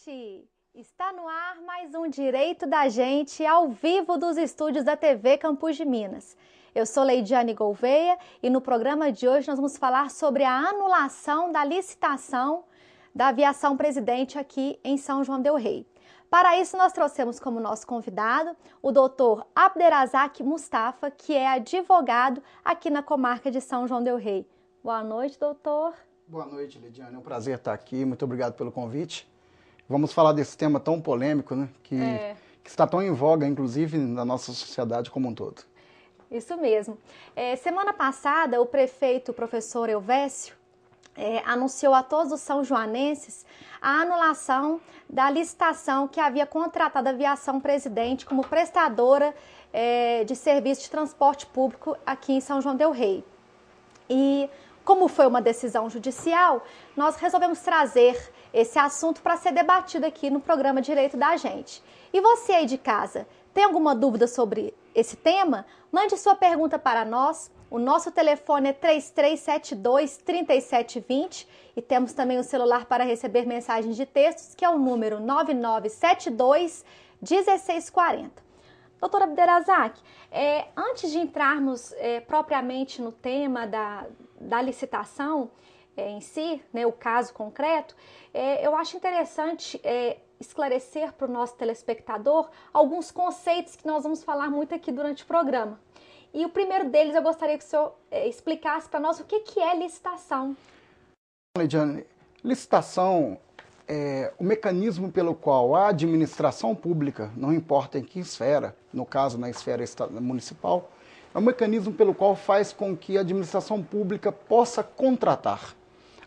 gente! Está no ar mais um Direito da Gente, ao vivo dos estúdios da TV Campus de Minas. Eu sou Leidiane Gouveia e no programa de hoje nós vamos falar sobre a anulação da licitação da aviação presidente aqui em São João del Rei. Para isso, nós trouxemos como nosso convidado o doutor Abderrazak Mustafa, que é advogado aqui na comarca de São João del Rei. Boa noite, doutor. Boa noite, Lidiane. É um prazer estar aqui. Muito obrigado pelo convite. Vamos falar desse tema tão polêmico, né? Que está tão em voga, inclusive, na nossa sociedade como um todo. Isso mesmo. Semana passada, o prefeito, o professor Elvésio, anunciou a todos os são-joanenses a anulação da licitação que havia contratado a aviação presidente como prestadora de serviço de transporte público aqui em São João del Rei. E como foi uma decisão judicial, nós resolvemos trazer esse assunto para ser debatido aqui no programa Direito da Gente. E você aí de casa, tem alguma dúvida sobre esse tema? Mande sua pergunta para nós. O nosso telefone é 3372-3720 e temos também o celular para receber mensagens de textos, que é o número 9972-1640. Doutora Abderrazak, antes de entrarmos propriamente no tema da licitação em si, né, o caso concreto, eu acho interessante esclarecer para o nosso telespectador alguns conceitos que nós vamos falar muito aqui durante o programa. E o primeiro deles eu gostaria que o senhor explicasse para nós o que é licitação. Lidiane, licitação é o mecanismo pelo qual a administração pública, não importa em que esfera, no caso na esfera municipal, é um mecanismo pelo qual faz com que a administração pública possa contratar.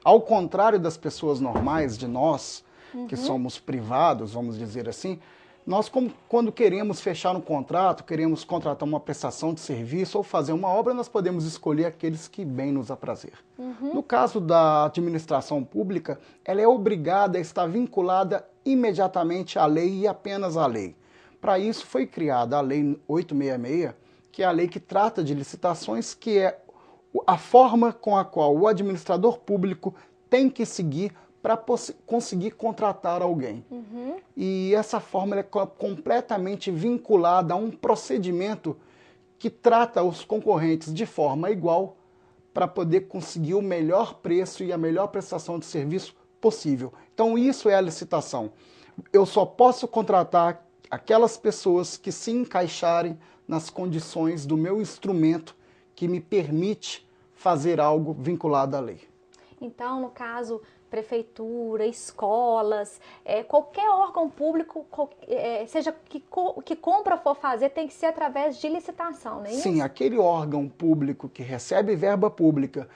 Ao contrário das pessoas normais, de nós, que somos privados, vamos dizer assim, nós, quando queremos fechar um contrato, queremos contratar uma prestação de serviço ou fazer uma obra, nós podemos escolher aqueles que bem nos aprazer. No caso da administração pública, ela é obrigada a estar vinculada imediatamente à lei e apenas à lei. Para isso foi criada a Lei 866, que é a lei que trata de licitações, que é a forma com a qual o administrador público tem que seguir para conseguir contratar alguém. E essa forma é completamente vinculada a um procedimento que trata os concorrentes de forma igual para poder conseguir o melhor preço e a melhor prestação de serviço possível. Então isso é a licitação. Eu só posso contratar aquelas pessoas que se encaixarem nas condições do meu instrumento que me permite fazer algo vinculado à lei. Então, no caso, prefeitura, escolas, qualquer órgão público, seja que compra for fazer, tem que ser através de licitação, não é isso? Sim, aquele órgão público que recebe verba pública,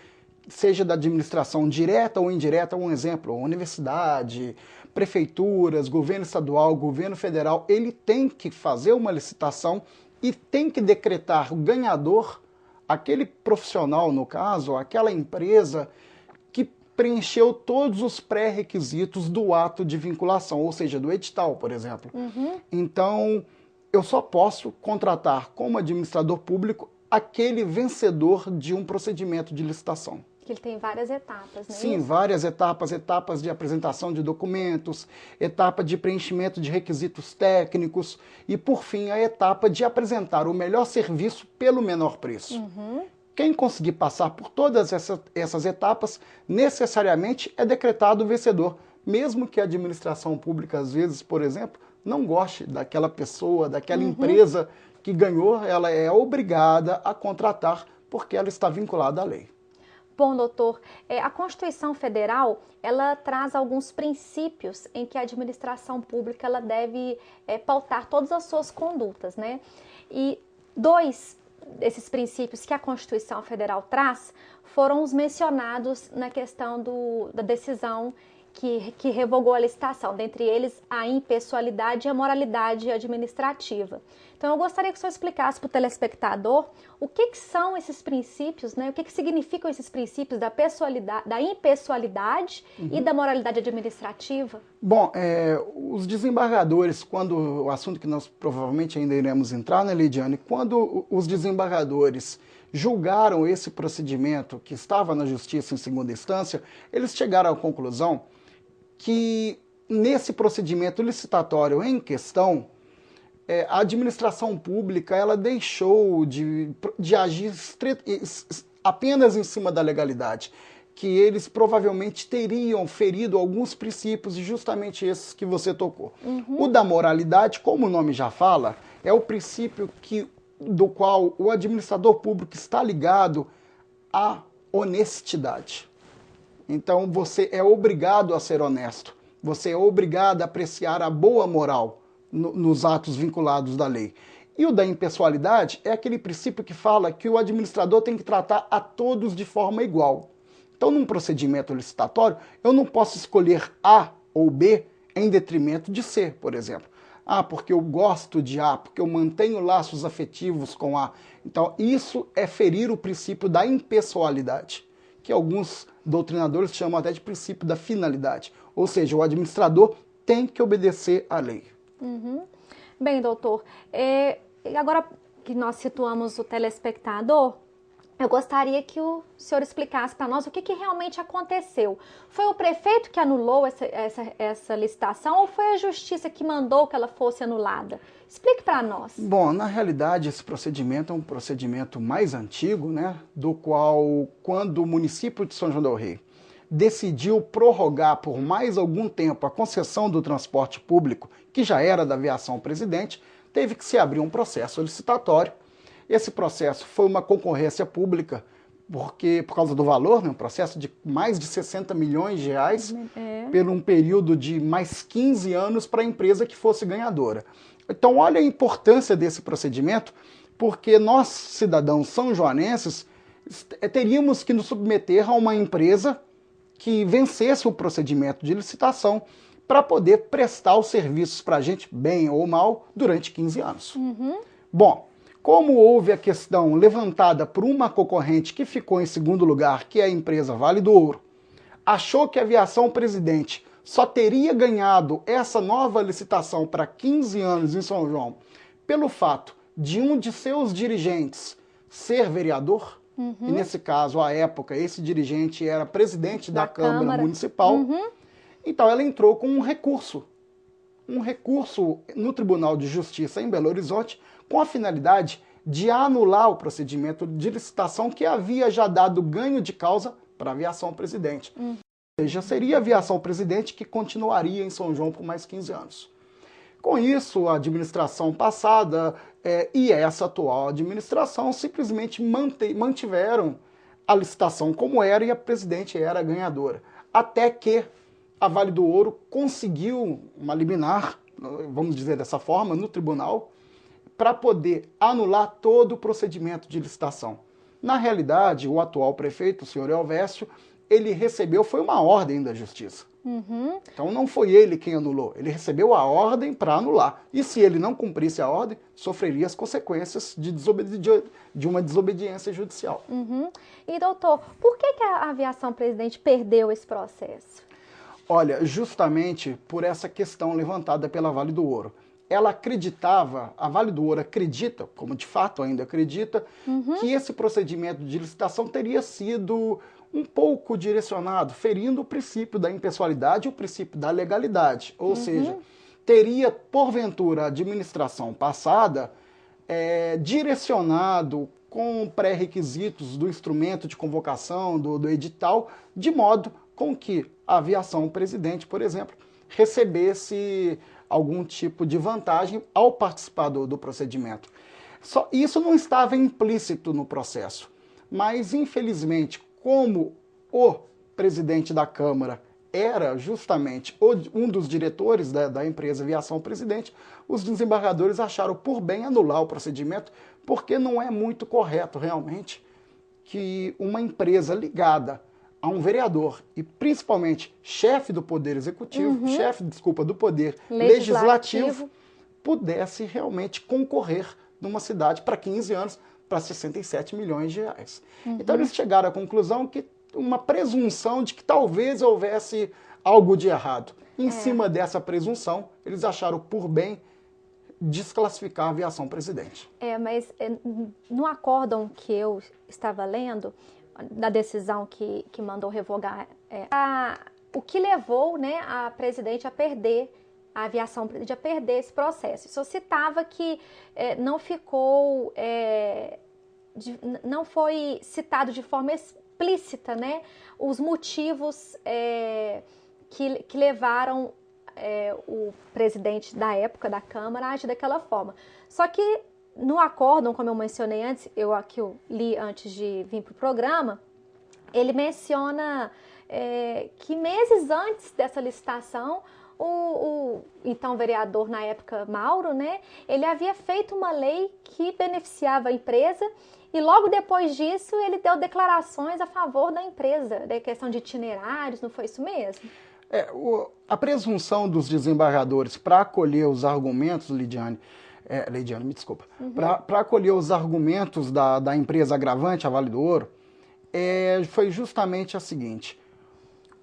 seja da administração direta ou indireta, um exemplo, universidade, prefeituras, governo estadual, governo federal, ele tem que fazer uma licitação e tem que decretar o ganhador, aquele profissional, no caso, aquela empresa que preencheu todos os pré-requisitos do ato de vinculação, ou seja, do edital, por exemplo. Então, eu só posso contratar como administrador público aquele vencedor de um procedimento de licitação. Que ele tem várias etapas, né? Sim, várias etapas, etapas de apresentação de documentos, etapa de preenchimento de requisitos técnicos e, por fim, a etapa de apresentar o melhor serviço pelo menor preço. Quem conseguir passar por todas essas etapas, necessariamente é decretado o vencedor, mesmo que a administração pública, às vezes, por exemplo, não goste daquela pessoa, daquela empresa que ganhou, ela é obrigada a contratar porque ela está vinculada à lei. Bom, doutor, a Constituição Federal, ela traz alguns princípios em que a administração pública ela deve pautar todas as suas condutas, né? E dois desses princípios que a Constituição Federal traz foram os mencionados na questão da decisão que revogou a licitação, dentre eles a impessoalidade e a moralidade administrativa. Então eu gostaria que o senhor explicasse para o telespectador o que são esses princípios, né? O que significam esses princípios da impessoalidade e da moralidade administrativa? Bom, os desembargadores, quando o assunto que nós provavelmente ainda iremos entrar, né, Lidiane, quando os desembargadores julgaram esse procedimento que estava na justiça em segunda instância, eles chegaram à conclusão que nesse procedimento licitatório em questão, a administração pública ela deixou de agir apenas em cima da legalidade, que eles provavelmente teriam ferido alguns princípios e justamente esses que você tocou. O da moralidade, como o nome já fala, é o princípio do qual o administrador público está ligado à honestidade. Então você é obrigado a ser honesto, você é obrigado a apreciar a boa moral nos atos vinculados da lei. E o da impessoalidade é aquele princípio que fala que o administrador tem que tratar a todos de forma igual. Então, num procedimento licitatório, eu não posso escolher A ou B em detrimento de C, por exemplo. Ah, porque eu gosto de A, porque eu mantenho laços afetivos com A. Então, isso é ferir o princípio da impessoalidade, que alguns doutrinadores chamam até de princípio da finalidade. Ou seja, o administrador tem que obedecer à lei. Bem, doutor, agora que nós situamos o telespectador, eu gostaria que o senhor explicasse para nós o que realmente aconteceu. Foi o prefeito que anulou essa licitação ou foi a justiça que mandou que ela fosse anulada? Explique para nós. Bom, na realidade, esse procedimento é um procedimento mais antigo, né? Do qual, quando o município de São João del Rei decidiu prorrogar por mais algum tempo a concessão do transporte público, que já era da Aviação Presidente, teve que se abrir um processo licitatório. Esse processo foi uma concorrência pública, porque por causa do valor, né, um processo de mais de 60 milhões de reais, por um período de mais 15 anos para a empresa que fosse ganhadora. Então, olha a importância desse procedimento, porque nós, cidadãos são-joanenses, teríamos que nos submeter a uma empresa que vencesse o procedimento de licitação para poder prestar os serviços para a gente, bem ou mal, durante 15 anos. Bom, como houve a questão levantada por uma concorrente que ficou em segundo lugar, que é a empresa Vale do Ouro, achou que a Aviação Presidente só teria ganhado essa nova licitação para 15 anos em São João pelo fato de um de seus dirigentes ser vereador, e nesse caso, à época, esse dirigente era presidente da Câmara Municipal, então ela entrou com um recurso no Tribunal de Justiça em Belo Horizonte, com a finalidade de anular o procedimento de licitação que havia já dado ganho de causa para a Aviação Presidente. Ou seja, seria a Aviação Presidente que continuaria em São João por mais 15 anos. Com isso, a administração passada e essa atual administração simplesmente mantiveram a licitação como era e a Presidente era a ganhadora. Até que a Vale do Ouro conseguiu uma liminar, vamos dizer dessa forma, no tribunal, para poder anular todo o procedimento de licitação. Na realidade, o atual prefeito, o senhor Elvésio, ele recebeu, foi uma ordem da Justiça. Então não foi ele quem anulou, ele recebeu a ordem para anular. E se ele não cumprisse a ordem, sofreria as consequências de uma desobediência judicial. E doutor, por que a Aviação Presidente perdeu esse processo? Olha, justamente por essa questão levantada pela Vale do Ouro. Ela acreditava, a Vale do Ouro acredita, como de fato ainda acredita, que esse procedimento de licitação teria sido um pouco direcionado, ferindo o princípio da impessoalidade e o princípio da legalidade. Ou seja, teria, porventura, a administração passada direcionado com pré-requisitos do instrumento de convocação, do edital, de modo com que a Aviação Presidente, por exemplo, recebesse algum tipo de vantagem ao participar do procedimento. Isso não estava implícito no processo, mas infelizmente, como o presidente da Câmara era justamente um dos diretores da empresa Aviação Presidente, os desembargadores acharam por bem anular o procedimento, porque não é muito correto realmente que uma empresa ligada a um vereador e principalmente chefe do Poder Executivo, do Poder Legislativo, pudesse realmente concorrer numa cidade para 15 anos para 67 milhões de reais. Então eles chegaram à conclusão que uma presunção de que talvez houvesse algo de errado. Em cima dessa presunção, eles acharam por bem desclassificar a Aviação Presidente. Mas no acórdão que eu estava lendo, da decisão que mandou revogar, o que levou, né, a presidente a perder, a aviação a perder esse processo. Só citava que não ficou, não foi citado de forma explícita, né, os motivos que levaram o presidente da época da Câmara a agir daquela forma. Só que no acórdão, como eu mencionei antes, eu li antes de vir para o programa, ele menciona que meses antes dessa licitação, o então vereador na época, Mauro, né, ele havia feito uma lei que beneficiava a empresa e logo depois disso ele deu declarações a favor da empresa, da questão de itinerários, não foi isso mesmo? A presunção dos desembargadores para acolher os argumentos, Lidiane, me desculpa, para acolher os argumentos da empresa agravante, a Vale do Ouro, foi justamente a seguinte: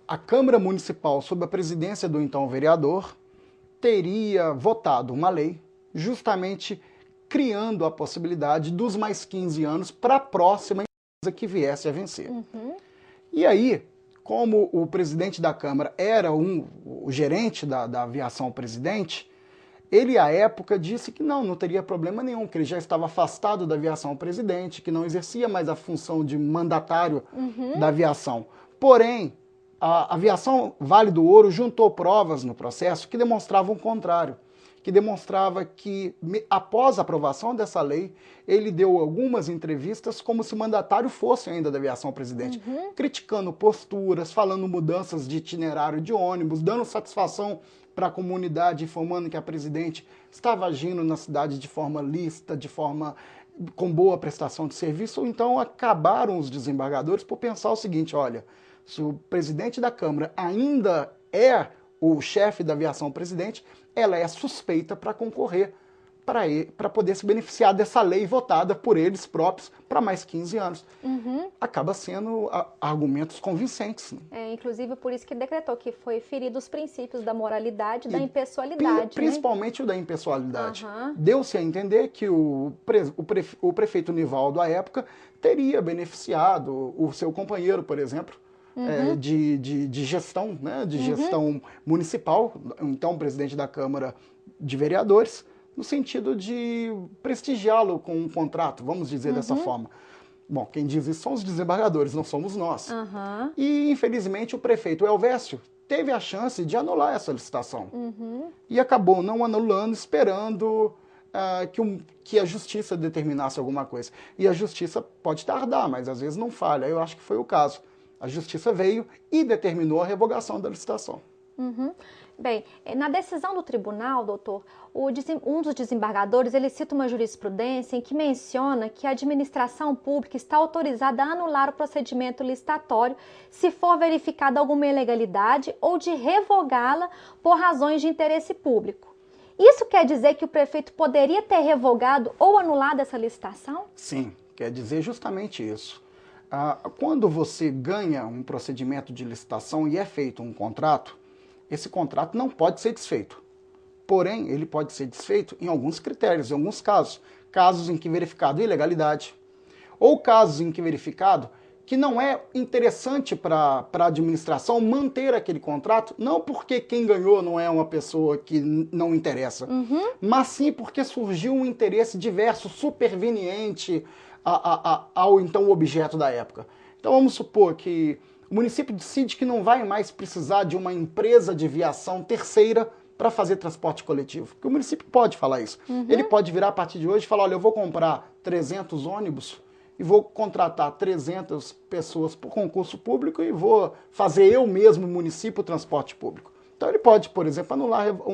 a Câmara Municipal, sob a presidência do então vereador, teria votado uma lei justamente criando a possibilidade dos mais 15 anos para a próxima empresa que viesse a vencer. E aí, como o presidente da Câmara era o gerente da aviação presidente, ele, à época, disse que não teria problema nenhum, que ele já estava afastado da aviação presidente, que não exercia mais a função de mandatário da aviação. Porém, a aviação Vale do Ouro juntou provas no processo que demonstravam o contrário, que demonstrava que, após a aprovação dessa lei, ele deu algumas entrevistas como se o mandatário fosse ainda da aviação presidente, criticando posturas, falando mudanças de itinerário de ônibus, dando satisfação para a comunidade, informando que a presidente estava agindo na cidade de forma lícita, com boa prestação de serviço. Então acabaram os desembargadores por pensar o seguinte: olha, se o presidente da Câmara ainda é o chefe da aviação presidente, ela é suspeita para concorrer, para poder se beneficiar dessa lei votada por eles próprios para mais 15 anos. Acaba sendo argumentos convincentes. Né? Inclusive por isso que decretou que foi ferido os princípios da moralidade e da impessoalidade. Principalmente o da impessoalidade. Deu-se a entender que o prefeito Nivaldo, à época, teria beneficiado o seu companheiro, por exemplo, de gestão, né, de gestão municipal, então presidente da Câmara de Vereadores, no sentido de prestigiá-lo com um contrato, vamos dizer dessa forma. Bom, quem diz isso são os desembargadores, não somos nós. E, infelizmente, o prefeito Elvésio teve a chance de anular essa licitação. E acabou não anulando, esperando que a justiça determinasse alguma coisa. E a justiça pode tardar, mas às vezes não falha. Eu acho que foi o caso. A justiça veio e determinou a revogação da licitação. Bem, na decisão do tribunal, doutor, um dos desembargadores, ele cita uma jurisprudência em que menciona que a administração pública está autorizada a anular o procedimento licitatório se for verificada alguma ilegalidade ou de revogá-la por razões de interesse público. Isso quer dizer que o prefeito poderia ter revogado ou anulado essa licitação? Sim, quer dizer justamente isso. Quando você ganha um procedimento de licitação e é feito um contrato, esse contrato não pode ser desfeito. Porém, ele pode ser desfeito em alguns critérios, em alguns casos. Casos em que verificado ilegalidade, ou casos em que verificado que não é interessante para a administração manter aquele contrato, não porque quem ganhou não é uma pessoa que não interessa, mas sim porque surgiu um interesse diverso, superveniente ao então objeto da época. Então vamos supor que o município decide que não vai mais precisar de uma empresa de viação terceira para fazer transporte coletivo. Porque o município pode falar isso. Ele pode virar a partir de hoje e falar: olha, eu vou comprar 300 ônibus e vou contratar 300 pessoas por concurso público e vou fazer eu mesmo, município, o transporte público. Então ele pode, por exemplo,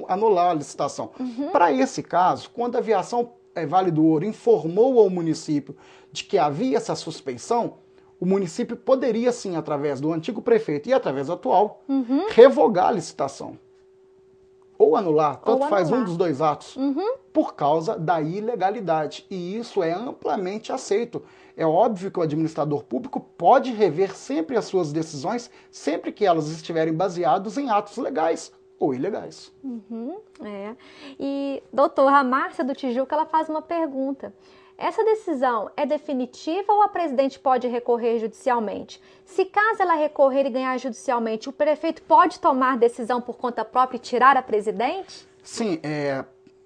anular a licitação. Para esse caso, quando a aviação Vale do Ouro informou ao município de que havia essa suspeição, o município poderia sim, através do antigo prefeito e através do atual, revogar a licitação. Ou anular, tanto faz um dos dois atos, por causa da ilegalidade. E isso é amplamente aceito. É óbvio que o administrador público pode rever sempre as suas decisões, sempre que elas estiverem baseadas em atos legais ou ilegais. E, doutor, a Márcia do Tijuca, ela faz uma pergunta. essa decisão é definitiva ou a presidente pode recorrer judicialmente? Se caso ela recorrer e ganhar judicialmente, o prefeito pode tomar decisão por conta própria e tirar a presidente? Sim,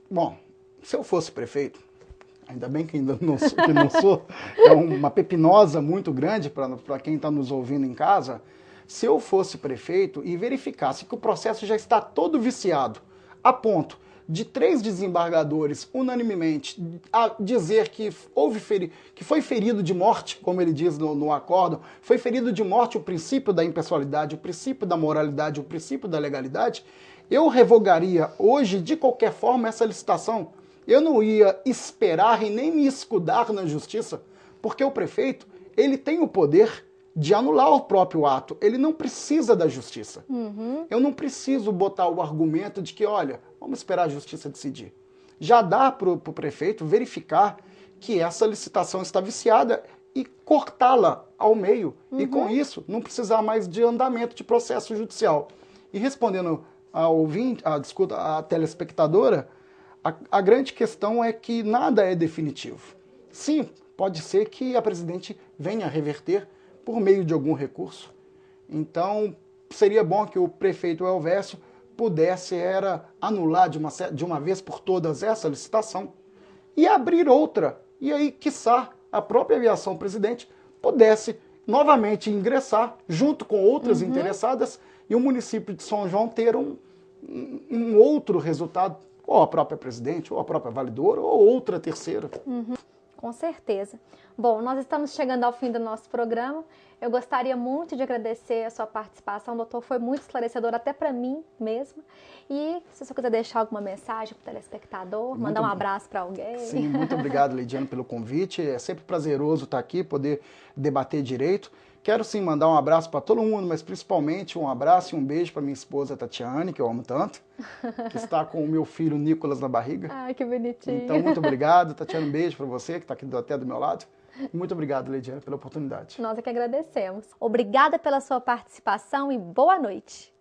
bom, se eu fosse prefeito, ainda bem que ainda não sou, que não sou, é uma pepinosa muito grande para quem está nos ouvindo em casa. Se eu fosse prefeito e verificasse que o processo já está todo viciado, a ponto de 3 desembargadores unanimemente a dizer que foi ferido de morte, como ele diz no acórdão, foi ferido de morte o princípio da impessoalidade, o princípio da moralidade, o princípio da legalidade, eu revogaria hoje, de qualquer forma, essa licitação. Eu não ia esperar e nem me escudar na justiça, porque o prefeito, ele tem o poder de anular o próprio ato. Ele não precisa da justiça. Eu não preciso botar o argumento de que, olha, vamos esperar a justiça decidir. Já dá para o prefeito verificar que essa licitação está viciada e cortá-la ao meio. E com isso, não precisar mais de andamento de processo judicial. E respondendo à telespectadora, a grande questão é que nada é definitivo. Sim, pode ser que a presidente venha a reverter por meio de algum recurso. Então, seria bom que o prefeito Elvésio pudesse anular de uma vez por todas essa licitação e abrir outra. E aí, quiçá, a própria aviação presidente pudesse novamente ingressar junto com outras interessadas e o município de São João ter um outro resultado, ou a própria presidente, ou a própria validora, ou outra terceira. Com certeza. Bom, nós estamos chegando ao fim do nosso programa. Eu gostaria muito de agradecer a sua participação, doutor. Foi muito esclarecedor até para mim mesmo. E se você quiser deixar alguma mensagem para o telespectador, mandar um abraço para alguém. Sim, muito obrigado, Lidiane, pelo convite. É sempre prazeroso estar aqui, poder debater direito. Quero sim mandar um abraço para todo mundo, mas principalmente um abraço e um beijo para minha esposa Tatiane, que eu amo tanto, que está com o meu filho Nicolas na barriga. Ai, que bonitinho. Então, muito obrigado. Tatiane, um beijo para você, que está aqui até do meu lado. Muito obrigado, Lidiane, pela oportunidade. Nós é que agradecemos. Obrigada pela sua participação e boa noite.